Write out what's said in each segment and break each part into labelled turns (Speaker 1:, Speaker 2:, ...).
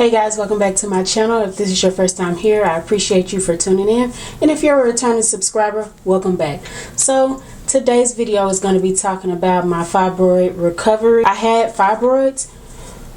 Speaker 1: Hey guys, welcome back to my channel. If this is your first time here, I appreciate you for tuning in. And if you're a returning subscriber, welcome back. So today's video is going to be talking about my fibroid recovery. I had fibroids,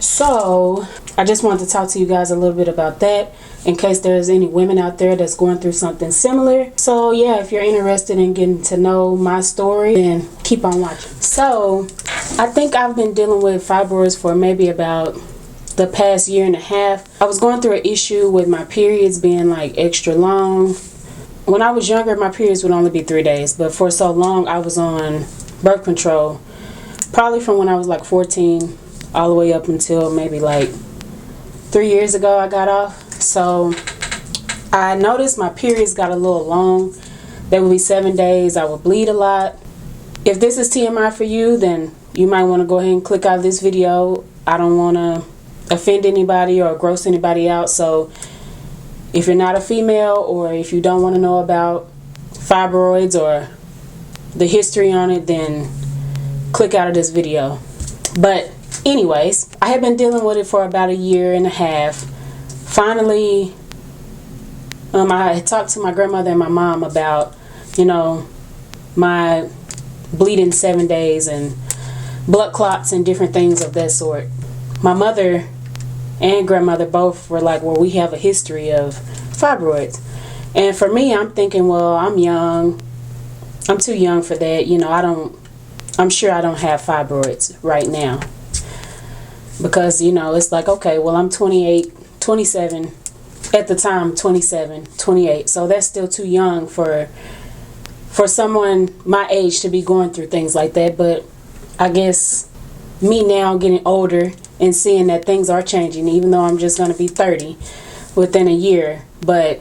Speaker 1: so I just wanted to talk to you guys a little bit about that in case there's any women out there that's going through something similar. So yeah, if you're interested in getting to know my story, then keep on watching. So I think I've been dealing with fibroids for maybe about the past year and a half. I was going through an issue with my periods being like extra long. When I was younger, my periods would only be 3 days, but for so long I was on birth control, probably from when I was like 14 all the way up until maybe like 3 years ago I got off. So I noticed my periods got a little long. They would be 7 days. I would bleed a lot. If this is TMI for you, then you might want to go ahead and click out of this video. I don't want to offend anybody or gross anybody out, so if you're not a female or if you don't want to know about fibroids or the history on it, then click out of this video. But anyways, I have been dealing with it for about a year and a half. Finally, I had talked to my grandmother and my mom about, my bleeding 7 days and blood clots and different things of that sort. My mother and grandmother both were like, well, we have a history of fibroids. And for me, I'm thinking, well, I'm young. I'm too young for that. I'm sure I don't have fibroids right now. Because, it's like, okay, well, I'm 28, 27. At the time, 27, 28. So that's still too young for someone my age to be going through things like that. But I guess me now getting older and seeing that things are changing, even though I'm just going to be 30 within a year, but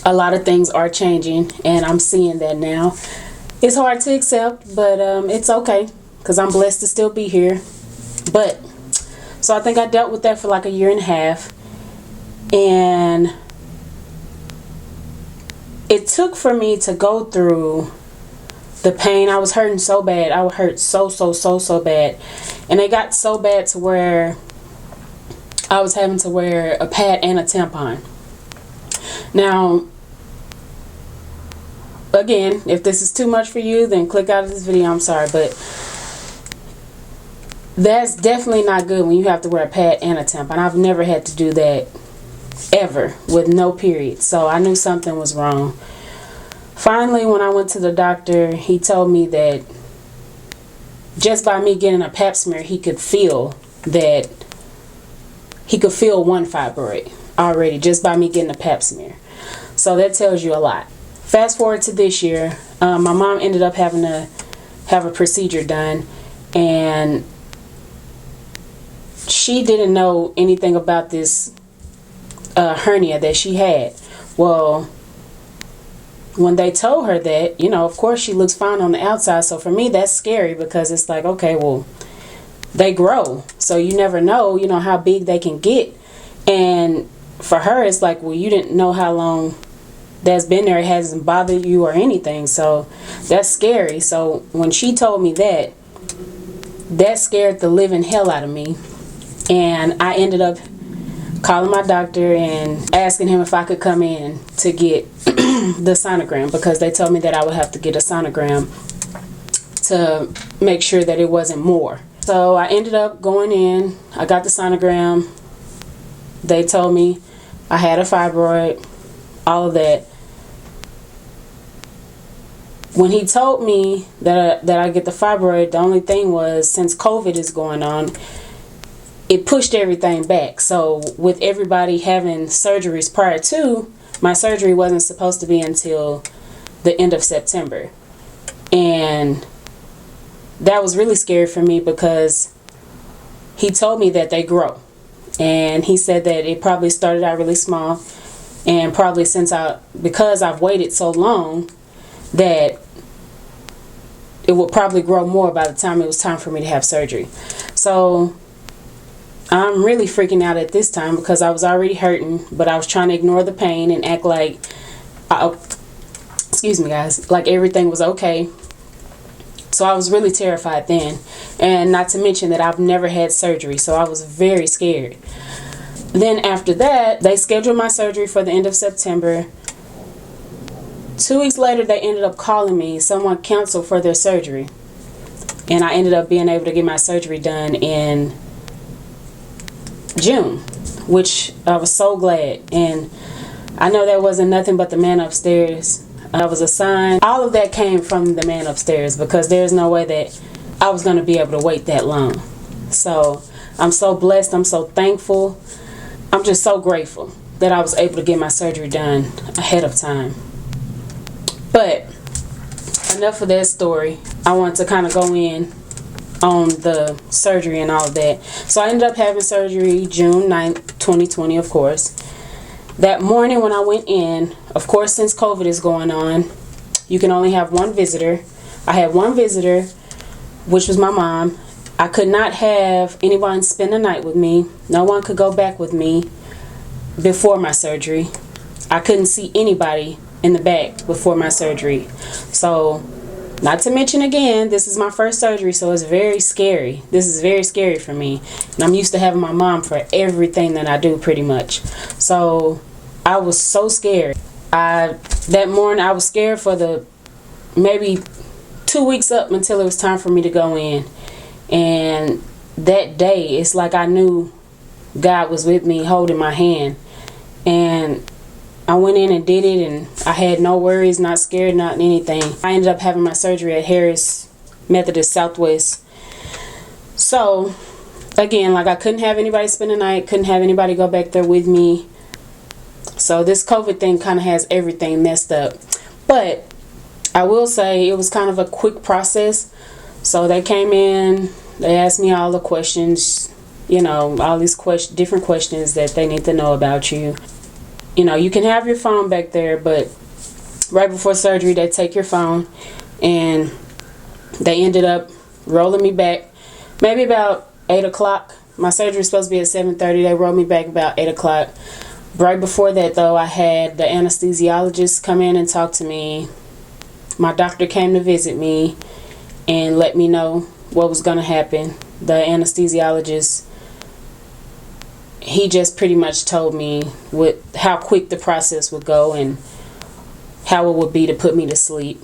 Speaker 1: a lot of things are changing and I'm seeing that now. It's hard to accept, but it's okay because I'm blessed to still be here. But so I think I dealt with that for like a year and a half, and it took for me to go through the pain. I was hurting so bad. I would hurt so bad. And it got so bad to where I was having to wear a pad and a tampon. Now, again, if this is too much for you, then click out of this video. I'm sorry, but that's definitely not good when you have to wear a pad and a tampon. I've never had to do that ever with no period. So I knew something was wrong. Finally, when I went to the doctor, he told me that just by me getting a pap smear, he could feel one fibroid already just by me getting a pap smear. So that tells you a lot. Fast forward to this year, my mom ended up having to have a procedure done, and she didn't know anything about this hernia that she had. Well, when they told her that, of course she looks fine on the outside. So for me, that's scary because it's like, okay, well, they grow. So you never know, how big they can get. And for her, it's like, well, you didn't know how long that's been there. It hasn't bothered you or anything. So that's scary. So when she told me that, that scared the living hell out of me. And I ended up calling my doctor and asking him if I could come in to get the sonogram, because they told me that I would have to get a sonogram to make sure that it wasn't more. So I ended up going in. I got the sonogram. They told me I had a fibroid, all of that. When he told me that I get the fibroid, the only thing was, since COVID is going on, it pushed everything back. So with everybody having surgeries prior to, my surgery wasn't supposed to be until the end of September. And that was really scary for me because he told me that they grow. And he said that it probably started out really small, and probably because I've waited so long, that it would probably grow more by the time it was time for me to have surgery. So I'm really freaking out at this time because I was already hurting, but I was trying to ignore the pain and act like, excuse me guys, like everything was okay. So I was really terrified then. And not to mention that I've never had surgery, so I was very scared. Then after that, they scheduled my surgery for the end of September. 2 weeks later, they ended up calling me. Someone canceled for their surgery. And I ended up being able to get my surgery done in June, which I was so glad. And I know that wasn't nothing but the man upstairs. I was assigned. All of that came from the man upstairs, because there's no way that I was going to be able to wait that long. So I'm so blessed. I'm so thankful. I'm just so grateful that I was able to get my surgery done ahead of time. But enough of that story. I want to kind of go in on the surgery and all of that. So I ended up having surgery June 9th, 2020, of course. That morning when I went in, of course, since COVID is going on, you can only have one visitor. I had one visitor, which was my mom. I could not have anyone spend the night with me. No one could go back with me before my surgery. I couldn't see anybody in the back before my surgery. So, not to mention again, this is my first surgery, so it's very scary. This is very scary for me. And I'm used to having my mom for everything that I do, pretty much. So, I was so scared. That morning, I was scared for the maybe 2 weeks up until it was time for me to go in. And that day, it's like I knew God was with me, holding my hand. And I went in and did it, and I had no worries, not scared, not anything. I ended up having my surgery at Harris Methodist Southwest. So, again, like, I couldn't have anybody spend the night, couldn't have anybody go back there with me. So this COVID thing kind of has everything messed up. But I will say it was kind of a quick process. So they came in, they asked me all the questions, you know, all these different questions that they need to know about you. You know, you can have your phone back there, but right before surgery, they take your phone, and they ended up rolling me back maybe about 8 o'clock. My surgery was supposed to be at 7:30. They rolled me back about 8 o'clock. Right before that, though, I had the anesthesiologist come in and talk to me. My doctor came to visit me and let me know what was going to happen. The anesthesiologist, he just pretty much told me how quick the process would go and how it would be to put me to sleep.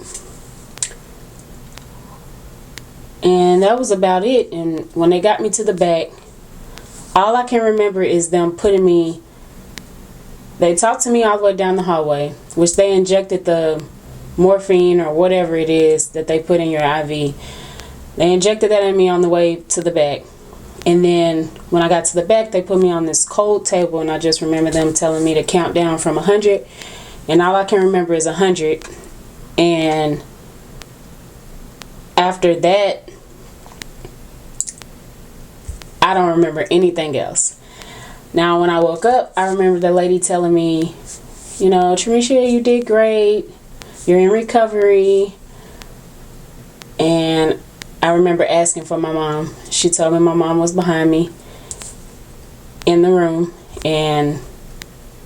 Speaker 1: And that was about it. And when they got me to the back, all I can remember is them putting me, they talked to me all the way down the hallway, which they injected the morphine or whatever it is that they put in your IV. They injected that in me on the way to the back. And then when I got to the back, they put me on this cold table, and I just remember them telling me to count down from 100. And all I can remember is 100. And after that, I don't remember anything else. Now, when I woke up, I remember the lady telling me, you know, Trinicia, you did great. You're in recovery. And I remember asking for my mom. She told me my mom was behind me in the room. And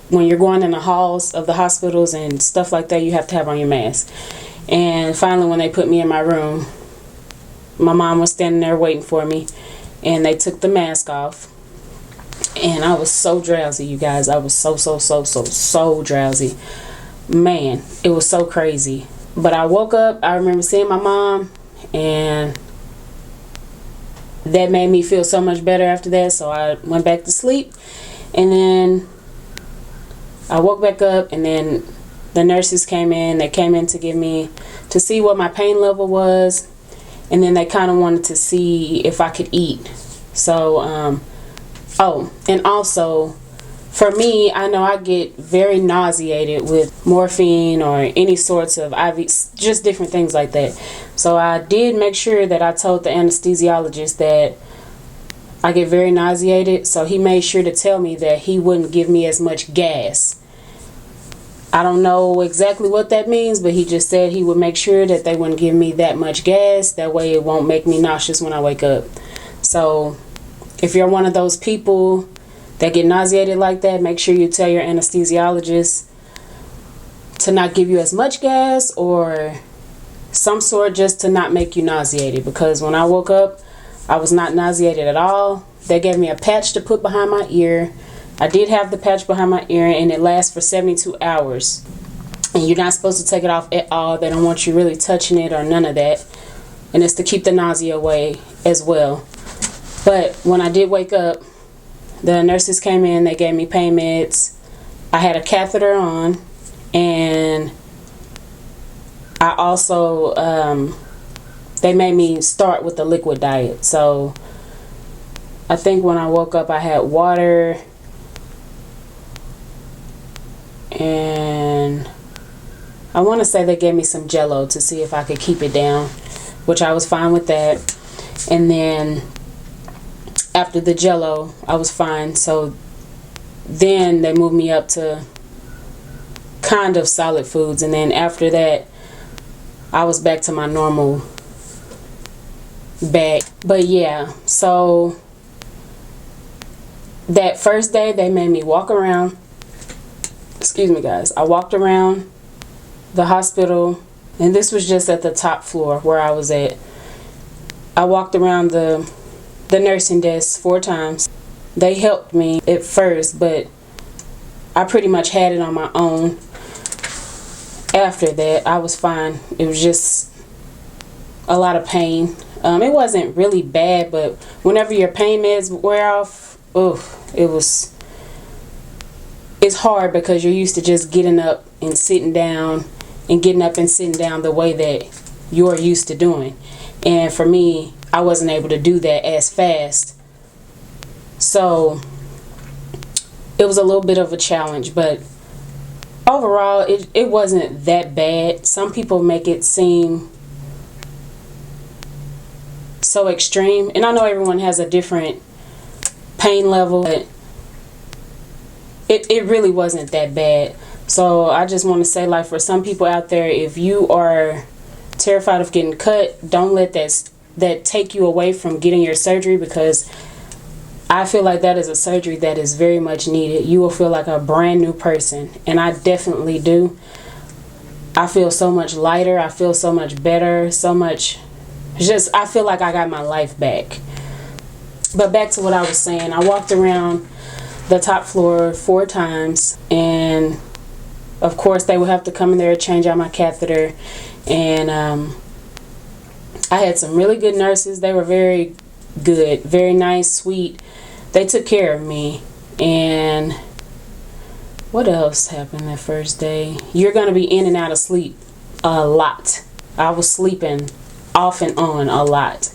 Speaker 1: when you're going in the halls of the hospitals and stuff like that, you have to have on your mask. And finally, when they put me in my room, my mom was standing there waiting for me. And they took the mask off. And I was so drowsy, you guys. I was so drowsy. Man, it was so crazy. But I woke up, I remember seeing my mom, and that made me feel so much better after that. So I went back to sleep, and then I woke back up, and then the nurses came in. They came in to see what my pain level was, and then they kind of wanted to see if I could eat. So, oh, and also, for me, I know I get very nauseated with morphine or any sorts of IVs, just different things like that. So I did make sure that I told the anesthesiologist that I get very nauseated. So he made sure to tell me that he wouldn't give me as much gas. I don't know exactly what that means, but he just said he would make sure that they wouldn't give me that much gas. That way it won't make me nauseous when I wake up. So if you're one of those people that get nauseated like that, make sure you tell your anesthesiologist to not give you as much gas or some sort, just to not make you nauseated. Because when I woke up, I was not nauseated at all. They gave me a patch to put behind my ear I did have the patch behind my ear, and it lasts for 72 hours. And you're not supposed to take it off at all. They don't want you really touching it or none of that. And it's to keep the nausea away as well. But when I did wake up, the nurses came in, they gave me pain meds. I had a catheter on, and I also, they made me start with the liquid diet. So I think when I woke up, I had water, and I want to say they gave me some Jello to see if I could keep it down, which I was fine with that. And then after the Jello, I was fine. So then they moved me up to kind of solid foods, and then after that, I was back to my normal bag. But yeah, so that first day they made me walk around. Excuse me, guys. I walked around the hospital, and this was just at the top floor where I was at. I walked around the nursing desk 4 times. They helped me at first, but I pretty much had it on my own. After that, I was fine. It was just a lot of pain. It wasn't really bad, but whenever your pain meds wear off, it's hard because you're used to just getting up and sitting down and getting up and sitting down the way that you're used to doing. And for me, I wasn't able to do that as fast. So it was a little bit of a challenge, but overall, it wasn't that bad. Some people make it seem so extreme, and I know everyone has a different pain level, but it really wasn't that bad. So I just want to say, like, for some people out there, if you are terrified of getting cut, don't let that take you away from getting your surgery, because I feel like that is a surgery that is very much needed. You will feel like a brand new person, and I definitely do. I feel so much lighter. I feel so much better. I feel like I got my life back. But back to what I was saying. I walked around the top floor 4 times, and of course they would have to come in there and change out my catheter. And I had some really good nurses. They were very good, very nice, sweet. They took care of me. And what else happened that first day? You're going to be in and out of sleep a lot. I was sleeping off and on a lot.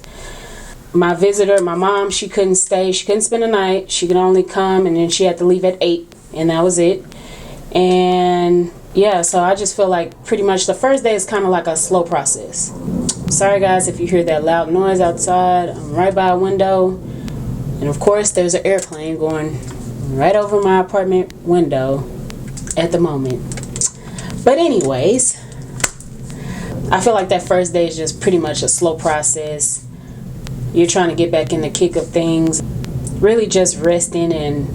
Speaker 1: My visitor, my mom, she couldn't stay. She couldn't spend the night. She could only come, and then she had to leave at 8, and that was it. And yeah, so I just feel like pretty much the first day is kind of like a slow process. Sorry guys if you hear that loud noise outside. I'm right by a window, and of course there's an airplane going right over my apartment window at the moment. But anyways, I feel like that first day is just pretty much a slow process. You're trying to get back in the kick of things, really just resting and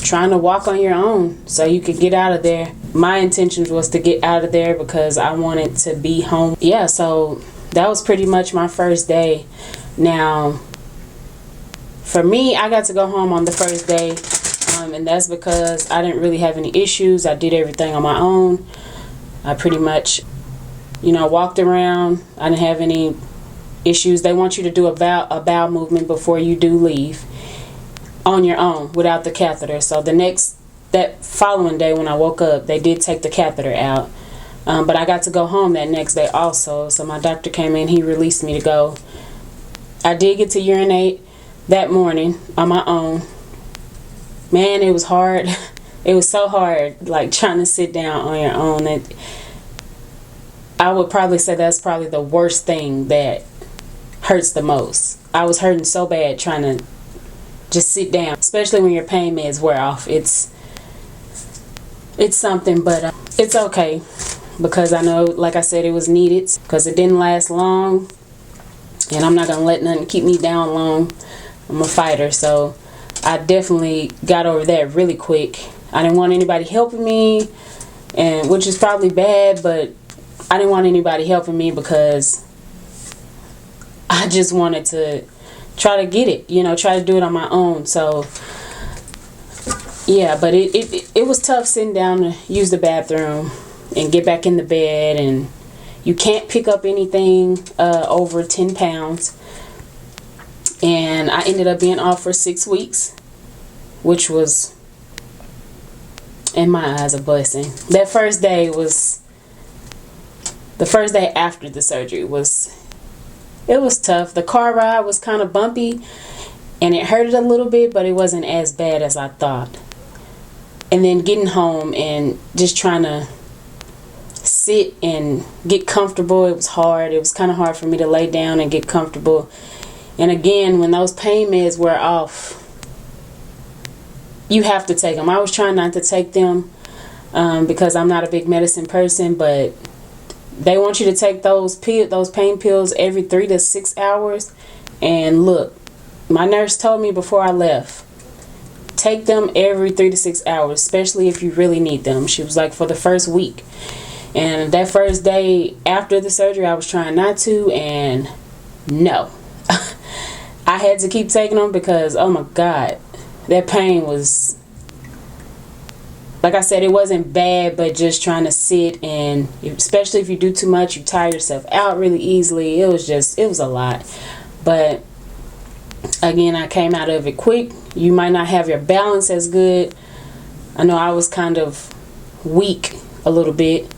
Speaker 1: trying to walk on your own so you could get out of there. My intention was to get out of there because I wanted to be home. Yeah, so that was pretty much my first day. Now, for me, I got to go home on the first day, and that's because I didn't really have any issues. I did everything on my own. I pretty much, walked around. I didn't have any issues. They want you to do a bowel movement before you do leave on your own without the catheter. So that following day when I woke up, they did take the catheter out. But I got to go home that next day also. So my doctor came in, he released me to go. I did get to urinate that morning on my own. Man, it was hard. It was so hard, like trying to sit down on your own. I would probably say that's probably the worst thing that hurts the most. I was hurting so bad trying to just sit down, especially when your pain meds wear off. It's something, but it's okay, because I know, like I said, it was needed, because it didn't last long, and I'm not gonna let nothing keep me down long. I'm a fighter, so I definitely got over that really quick. I didn't want anybody helping me, and which is probably bad, but I didn't want anybody helping me because I just wanted to try to get it, try to do it on my own. So yeah, but it was tough sitting down to use the bathroom and get back in the bed, and you can't pick up anything over 10 pounds. And I ended up being off for 6 weeks, which was, in my eyes, a blessing. That first day was, the first day after the surgery was, it was tough. The car ride was kind of bumpy and it hurted a little bit, but it wasn't as bad as I thought. And then getting home and just trying to sit and get comfortable, it was hard. It was kind of hard for me to lay down and get comfortable. And again, when those pain meds wear off, you have to take them. I was trying not to take them because I'm not a big medicine person, but they want you to take those pain pills every 3 to 6 hours. And look, my nurse told me before I left, take them every 3 to 6 hours, especially if you really need them. She was like, for the first week. And that first day after the surgery, I was trying not to, and no. I had to keep taking them because, oh my God, that pain was, like I said, it wasn't bad, but just trying to sit, and especially if you do too much, you tire yourself out really easily. It was a lot. But again, I came out of it quick. You might not have your balance as good. I know I was kind of weak a little bit.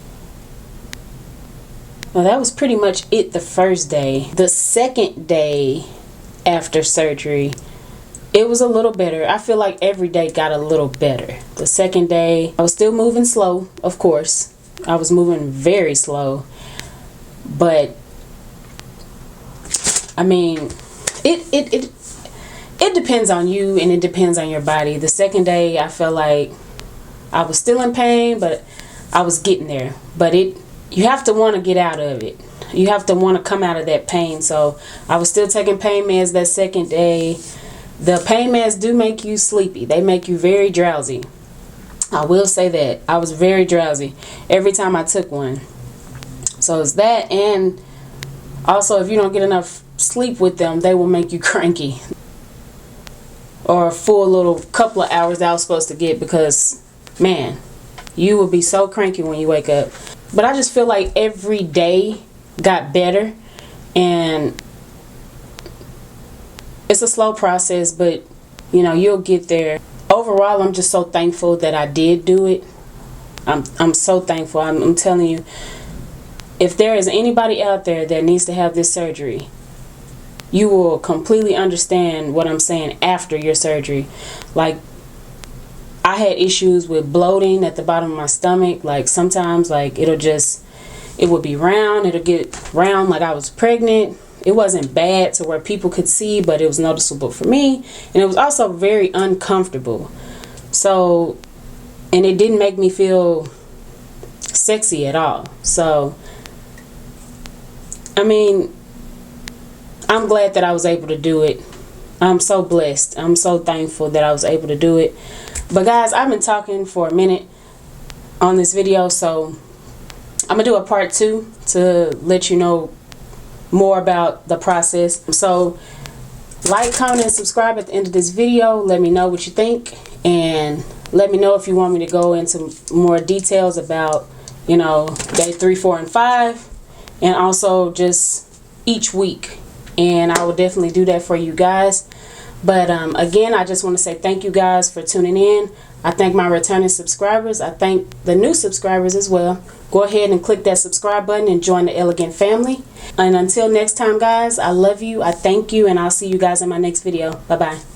Speaker 1: Well, that was pretty much it the first day. The second day after surgery, it was a little better. I feel like every day got a little better. The second day, I was still moving slow, of course. I was moving very slow. But I mean, it depends on you, and it depends on your body. The second day, I felt like I was still in pain, but I was getting there. But you have to want to get out of it. You have to want to come out of that pain. So I was still taking pain meds that second day. The pain meds do make you sleepy. They make you very drowsy. I will say that. I was very drowsy every time I took one. So it's that, and also if you don't get enough sleep with them, they will make you cranky. Or a full little couple of hours that I was supposed to get, because, man, you will be so cranky when you wake up. But I just feel like every day got better, and it's a slow process, but you know, you'll get there. Overall, I'm just so thankful that I did do it. I'm so thankful. I'm telling you, if there is anybody out there that needs to have this surgery, you will completely understand what I'm saying after your surgery. Like, I had issues with bloating at the bottom of my stomach. Like, sometimes, like, it would be round. It'll get round like I was pregnant. It wasn't bad to where people could see, but it was noticeable for me. And it was also very uncomfortable. So, and it didn't make me feel sexy at all. So, I mean, I'm glad that I was able to do it. I'm so blessed. I'm so thankful that I was able to do it. But guys, I've been talking for a minute on this video, so I'm going to do a part 2 to let you know more about the process. So like, comment, and subscribe at the end of this video. Let me know what you think, and let me know if you want me to go into more details about, you know, day 3, 4, and 5, and also just each week. And I will definitely do that for you guys. But again, I just want to say thank you guys for tuning in. I thank my returning subscribers. I thank the new subscribers as well. Go ahead and click that subscribe button and join the Elegant family. And until next time, guys, I love you. I thank you, and I'll see you guys in my next video. Bye-bye.